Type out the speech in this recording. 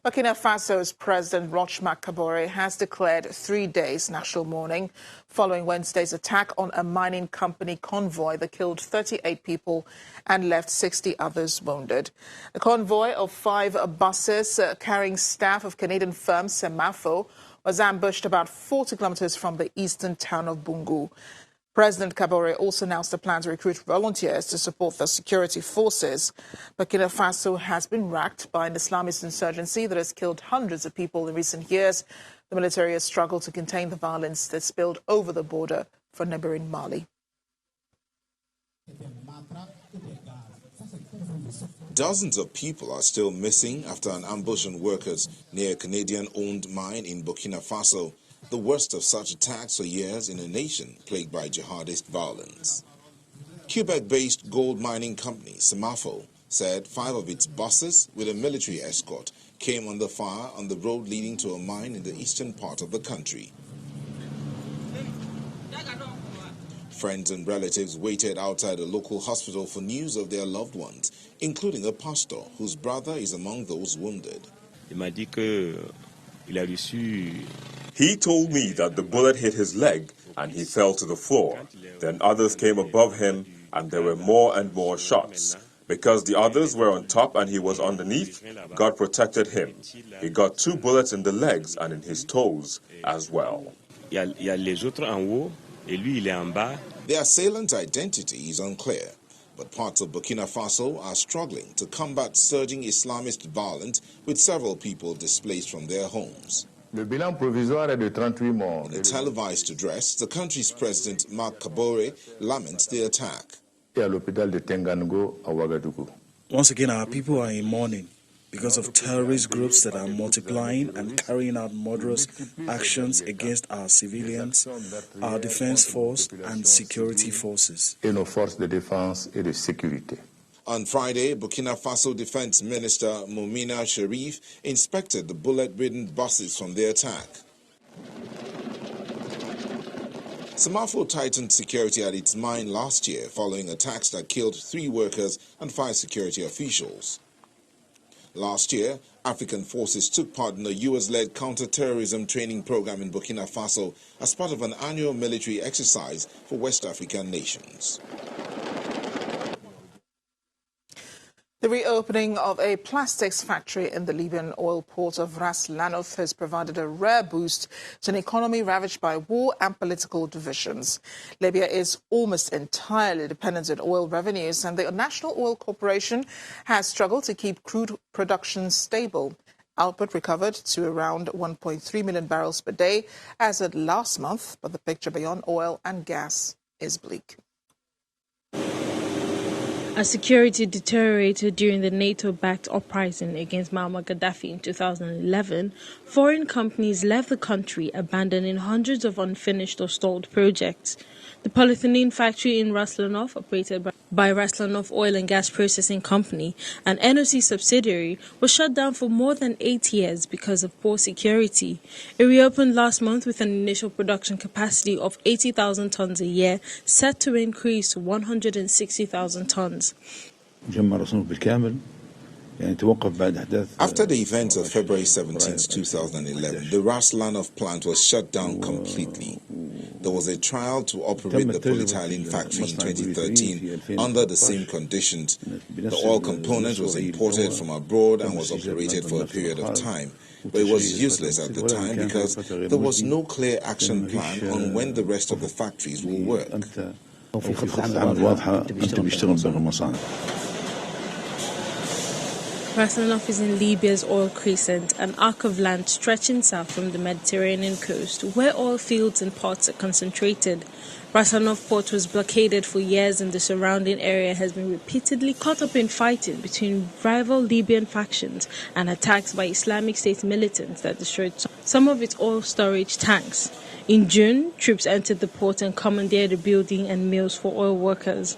Burkina Faso's President Rochmark Kabore has declared 3 days national mourning following Wednesday's attack on a mining company convoy that killed 38 people and left 60 others wounded. The convoy of 5 buses carrying staff of Canadian firm Semafo was ambushed about 40 kilometers from the eastern town of Bungu. President Kabore also announced a plan to recruit volunteers to support the security forces. Burkina Faso has been racked by an Islamist insurgency that has killed hundreds of people in recent years. The military has struggled to contain the violence that spilled over the border from neighboring Mali. Dozens of people are still missing after an ambush on workers near a Canadian-owned mine in Burkina Faso, the worst of such attacks for years in a nation plagued by jihadist violence. Quebec-based gold mining company Semafo said 5 of its buses with a military escort came under fire on the road leading to a mine in the eastern part of the country. Friends and relatives waited outside a local hospital for news of their loved ones, including a pastor whose brother is among those wounded. He told me that the bullet hit his leg and he fell to the floor. Then others came above him and there were more and more shots. Because the others were on top and he was underneath, God protected him. He got 2 bullets in the legs and in his toes as well. The assailant's identity is unclear, but parts of Burkina Faso are struggling to combat surging Islamist violence with several people displaced from their homes. In a televised address, the country's president, Marc Kabore, laments the attack. Once again, our people are in mourning because of terrorist groups that are multiplying and carrying out murderous actions against our civilians, our defense force and security forces. On Friday, Burkina Faso Defense Minister Moumina Sharif inspected the bullet-ridden buses from the attack. Semafo tightened security at its mine last year following attacks that killed 3 workers and 5 security officials. Last year, African forces took part in a US-led counter-terrorism training program in Burkina Faso as part of an annual military exercise for West African nations. The reopening of a plastics factory in the Libyan oil port of Ras Lanuf has provided a rare boost to an economy ravaged by war and political divisions. Libya is almost entirely dependent on oil revenues, and the National Oil Corporation has struggled to keep crude production stable. Output recovered to around 1.3 million barrels per day as of last month, but the picture beyond oil and gas is bleak. As security deteriorated during the NATO-backed uprising against Muammar Gaddafi in 2011, foreign companies left the country, abandoning hundreds of unfinished or stalled projects. The polyethylene factory in Ras Lanuf, operated by Ras Lanuf Oil and Gas Processing Company, an NOC subsidiary, was shut down for more than 8 years because of poor security. It reopened last month with an initial production capacity of 80,000 tons a year, set to increase to 160,000 tons. After the events of February 17, 2011, the Ras Lanuf plant was shut down completely. There was a trial to operate the polyethylene factory in 2013 under the same conditions. The oil component was imported from abroad and was operated for a period of time, but it was useless at the time because there was no clear action plan on when the rest of the factories will work. Ras Lanuf is in Libya's oil crescent, an arc of land stretching south from the Mediterranean coast, where oil fields and ports are concentrated. Ras Lanuf port was blockaded for years, and the surrounding area has been repeatedly caught up in fighting between rival Libyan factions and attacks by Islamic State militants that destroyed some of its oil storage tanks. In June, troops entered the port and commandeered a building and mills for oil workers.